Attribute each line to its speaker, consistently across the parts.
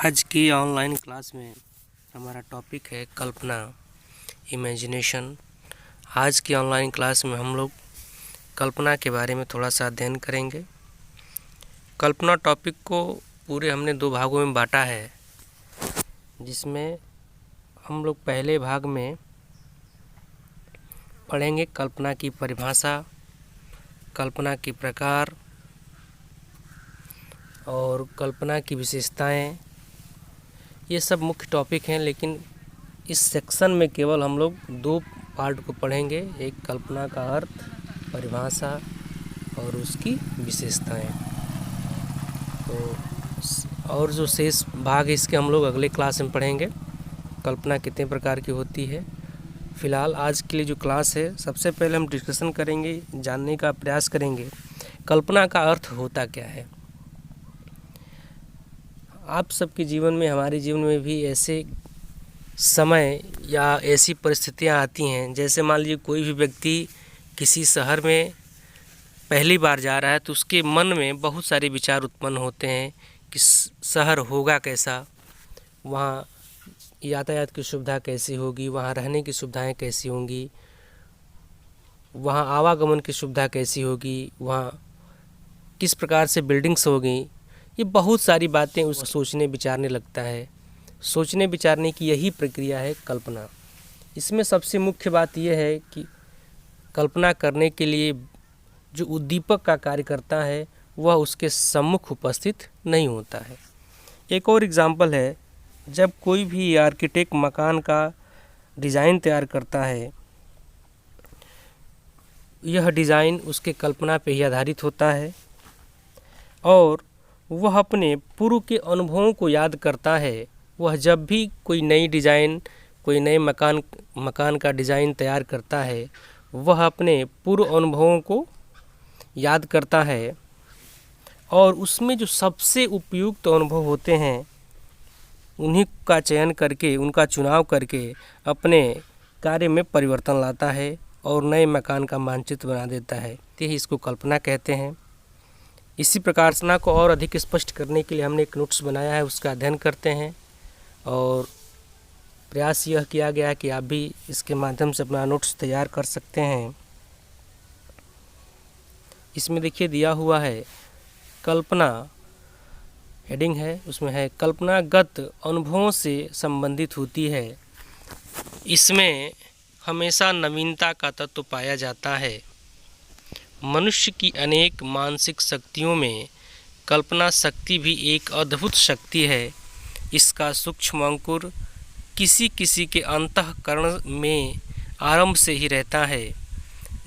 Speaker 1: आज की online class में हमारा टॉपिक है कल्पना, इमेजिनेशन। आज की ऑनलाइन क्लास में हम लोग कल्पना के बारे में थोड़ा सा अध्ययन करेंगे। कल्पना टॉपिक को पूरे हमने 2 भागों में बांटा है, जिसमें हम लोग पहले भाग में पढ़ेंगे कल्पना की परिभाषा, कल्पना के प्रकार और कल्पना की विशेषताएं। ये सब मुख्य टॉपिक हैं, लेकिन इस सेक्शन में केवल हम लोग 2 पार्ट को पढ़ेंगे, एक कल्पना का अर्थ, परिभाषा और उसकी विशेषताएं। तो और जो शेष भाग है इसके हम लोग अगले क्लास में पढ़ेंगे। कल्पना कितने प्रकार की होती है। फ़िलहाल आज के लिए जो क्लास है, सबसे पहले हम डिस्कशन करेंगे, जानने का प्रयास करेंगे कल्पना का अर्थ होता क्या है। आप सबके जीवन में, हमारे जीवन में भी ऐसे समय या ऐसी परिस्थितियां आती हैं, जैसे मान लीजिए कोई भी व्यक्ति किसी शहर में पहली बार जा रहा है तो उसके मन में बहुत सारे विचार उत्पन्न होते हैं कि शहर होगा कैसा, वहाँ यातायात की सुविधा कैसी होगी, वहाँ रहने की सुविधाएं कैसी होंगी, वहाँ आवागमन की सुविधा कैसी होगी, वहाँ किस प्रकार से बिल्डिंग्स होगी। ये बहुत सारी बातें उस सोचने विचारने लगता है। सोचने विचारने की यही प्रक्रिया है कल्पना। इसमें सबसे मुख्य बात यह है कि कल्पना करने के लिए जो उद्दीपक का कार्य करता है वह उसके सम्मुख उपस्थित नहीं होता है। एक और एग्जाम्पल है, जब कोई भी आर्किटेक्ट मकान का डिज़ाइन तैयार करता है, यह डिज़ाइन उसके कल्पना पे ही आधारित होता है और वह अपने पूर्व के अनुभवों को याद करता है। वह जब भी कोई नई डिज़ाइन, कोई नए मकान का डिज़ाइन तैयार करता है, वह अपने पूर्व अनुभवों को याद करता है और उसमें जो सबसे उपयुक्त अनुभव होते हैं उन्हीं का चयन करके, उनका चुनाव करके अपने कार्य में परिवर्तन लाता है और नए मकान का मानचित्र बना देता है। यही इसको कल्पना कहते हैं। इसी प्रकार कल्पना को और अधिक स्पष्ट करने के लिए हमने एक नोट्स बनाया है, उसका अध्ययन करते हैं और प्रयास यह किया गया कि आप भी इसके माध्यम से अपना नोट्स तैयार कर सकते हैं। इसमें देखिए दिया हुआ है कल्पना, हेडिंग है, उसमें है कल्पनागत अनुभवों से संबंधित होती है। इसमें हमेशा नवीनता का तत्व पाया जाता है। मनुष्य की अनेक मानसिक शक्तियों में कल्पना शक्ति भी एक अद्भुत शक्ति है। इसका सूक्ष्म अंकुर किसी किसी के अंतःकरण में आरंभ से ही रहता है,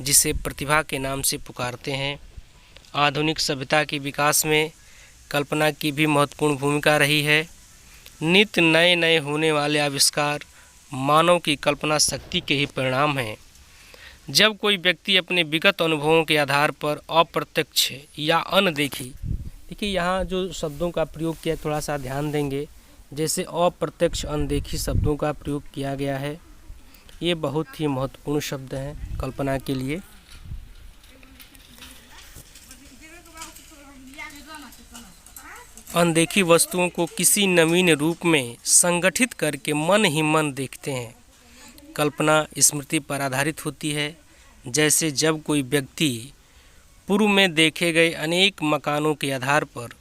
Speaker 1: जिसे प्रतिभा के नाम से पुकारते हैं। आधुनिक सभ्यता के विकास में कल्पना की भी महत्वपूर्ण भूमिका रही है। नित्य नए नए होने वाले आविष्कार मानव की कल्पना शक्ति के ही परिणाम हैं। जब कोई व्यक्ति अपने विगत अनुभवों के आधार पर अप्रत्यक्ष या अनदेखी, देखिए यहाँ जो शब्दों का प्रयोग किया थोड़ा सा ध्यान देंगे, जैसे अप्रत्यक्ष, अनदेखी शब्दों का प्रयोग किया गया है, ये बहुत ही महत्वपूर्ण शब्द हैं कल्पना के लिए। अनदेखी वस्तुओं को किसी नवीन रूप में संगठित करके मन ही मन देखते हैं। कल्पना स्मृति पर आधारित होती है। जैसे जब कोई व्यक्ति पूर्व में देखे गए अनेक मकानों के आधार पर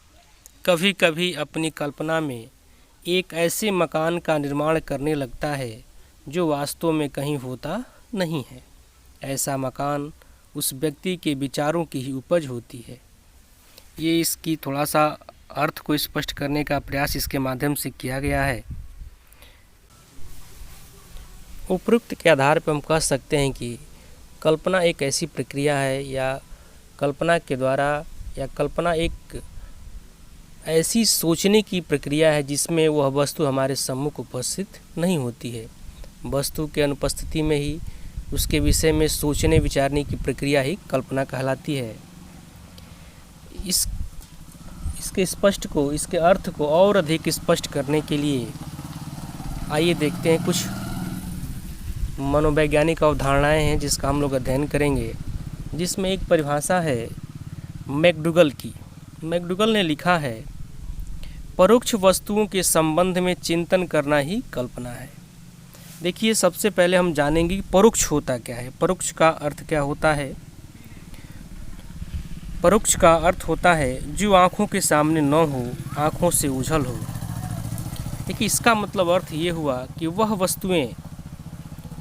Speaker 1: कभी कभी अपनी कल्पना में एक ऐसे मकान का निर्माण करने लगता है जो वास्तव में कहीं होता नहीं है। ऐसा मकान उस व्यक्ति के विचारों की ही उपज होती है। ये इसकी थोड़ा सा अर्थ को स्पष्ट करने का प्रयास इसके माध्यम से किया गया है। उपरोक्त के आधार पर हम कह सकते हैं कि कल्पना एक ऐसी प्रक्रिया है, या कल्पना के द्वारा, या कल्पना एक ऐसी सोचने की प्रक्रिया है जिसमें वह वस्तु हमारे सम्मुख उपस्थित नहीं होती है। वस्तु के अनुपस्थिति में ही उसके विषय में सोचने विचारने की प्रक्रिया ही कल्पना कहलाती है। इसके अर्थ को और अधिक स्पष्ट करने के लिए आइए देखते हैं कुछ मनोवैज्ञानिक अवधारणाएं हैं जिसका हम लोग अध्ययन करेंगे। जिसमें एक परिभाषा है मैकडूगल की। मैकडूगल ने लिखा है, परोक्ष वस्तुओं के संबंध में चिंतन करना ही कल्पना है। देखिए, सबसे पहले हम जानेंगे कि परोक्ष होता क्या है। परोक्ष का अर्थ क्या होता है? परोक्ष का अर्थ होता है जो आँखों के सामने न हो, आँखों से ओझल हो। देखिए, इसका मतलब अर्थ ये हुआ कि वह वस्तुएं,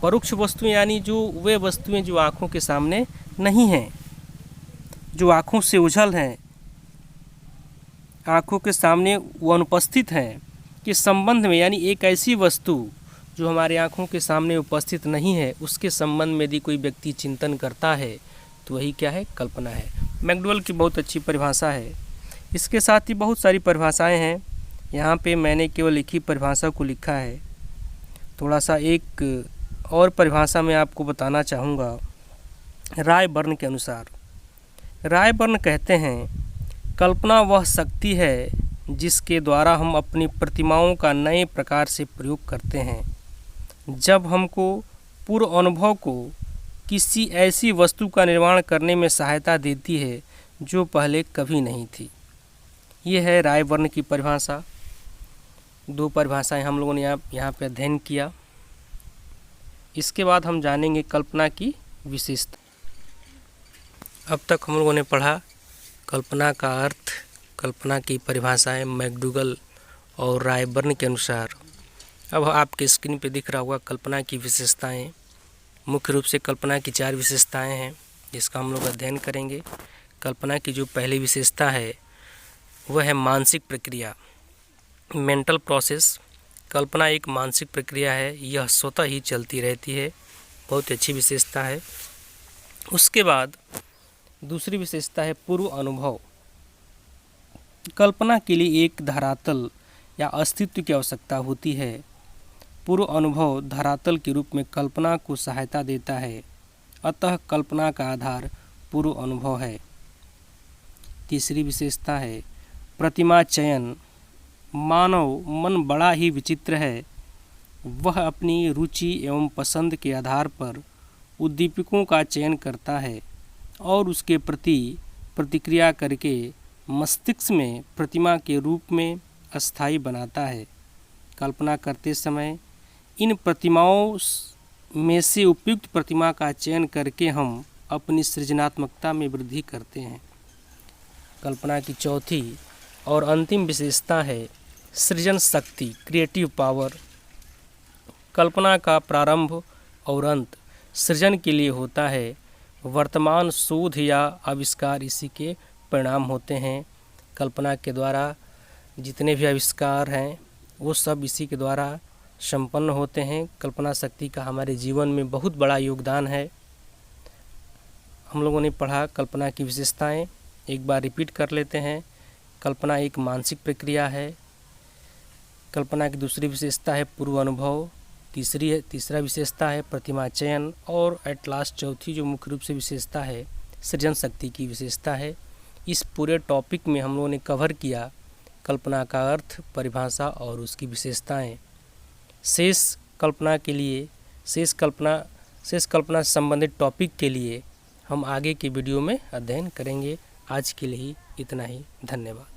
Speaker 1: परोक्ष वस्तुएं यानी जो वे वस्तुएं जो आँखों के सामने नहीं हैं, जो आँखों से ओझल हैं, आँखों के सामने वो अनुपस्थित हैं, के संबंध में, यानी एक ऐसी वस्तु जो हमारे आँखों के सामने उपस्थित नहीं है, उसके संबंध में यदि कोई व्यक्ति चिंतन करता है तो वही क्या है? कल्पना है। मैकडॉवेल की बहुत अच्छी परिभाषा है। इसके साथ ही बहुत सारी परिभाषाएं हैं। यहाँ पे मैंने केवल एक ही परिभाषा को लिखा है। थोड़ा सा एक और परिभाषा मैं आपको बताना चाहूँगा। रायबर्न के अनुसार, रायबर्न कहते हैं, कल्पना वह शक्ति है जिसके द्वारा हम अपनी प्रतिमाओं का नए प्रकार से प्रयोग करते हैं, जब हमको पूर्व अनुभव को किसी ऐसी वस्तु का निर्माण करने में सहायता देती है जो पहले कभी नहीं थी। ये है रायबर्न की परिभाषा। दो परिभाषाएं हम लोगों ने यहाँ पे अध्ययन किया। इसके बाद हम जानेंगे कल्पना की विशेषता। अब तक हम लोगों ने पढ़ा कल्पना का अर्थ, कल्पना की परिभाषाएं मैकडॉवेल और रायबर्न के अनुसार। अब आपके स्क्रीन पे दिख रहा होगा कल्पना की विशेषताएं। मुख्य रूप से कल्पना की 4 विशेषताएं हैं जिसका हम लोग अध्ययन करेंगे। कल्पना की जो पहली विशेषता है वह है मानसिक प्रक्रिया, मेंटल प्रोसेस। कल्पना एक मानसिक प्रक्रिया है, यह स्वतः ही चलती रहती है। बहुत अच्छी विशेषता है। उसके बाद दूसरी विशेषता है पूर्व अनुभव। कल्पना के लिए एक धरातल या अस्तित्व की आवश्यकता होती है। पूर्व अनुभव धरातल के रूप में कल्पना को सहायता देता है, अतः कल्पना का आधार पूर्व अनुभव है। तीसरी विशेषता है प्रतिमा चयन। मानव मन बड़ा ही विचित्र है। वह अपनी रुचि एवं पसंद के आधार पर उद्दीपकों का चयन करता है और उसके प्रति प्रतिक्रिया करके मस्तिष्क में प्रतिमा के रूप में अस्थायी बनाता है। कल्पना करते समय इन प्रतिमाओं में से उपयुक्त प्रतिमा का चयन करके हम अपनी सृजनात्मकता में वृद्धि करते हैं। कल्पना की चौथी और अंतिम विशेषता है सृजन शक्ति, क्रिएटिव पावर। कल्पना का प्रारंभ और अंत सृजन के लिए होता है। वर्तमान शोध या आविष्कार इसी के परिणाम होते हैं। कल्पना के द्वारा जितने भी आविष्कार हैं वो सब इसी के द्वारा संपन्न होते हैं। कल्पना शक्ति का हमारे जीवन में बहुत बड़ा योगदान है। हम लोगों ने पढ़ा कल्पना की विशेषताएं, एक बार रिपीट कर लेते हैं। कल्पना एक मानसिक प्रक्रिया है। कल्पना की दूसरी विशेषता है पूर्व अनुभव। तीसरा विशेषता है प्रतिमा चयन, और एट लास्ट चौथी जो मुख्य रूप से विशेषता है सृजन शक्ति की विशेषता है। इस पूरे टॉपिक में हम लोगों ने कवर किया कल्पना का अर्थ, परिभाषा और उसकी विशेषताएं। शेष कल्पना से संबंधित टॉपिक के लिए हम आगे के वीडियो में अध्ययन करेंगे। आज के लिए इतना ही। धन्यवाद।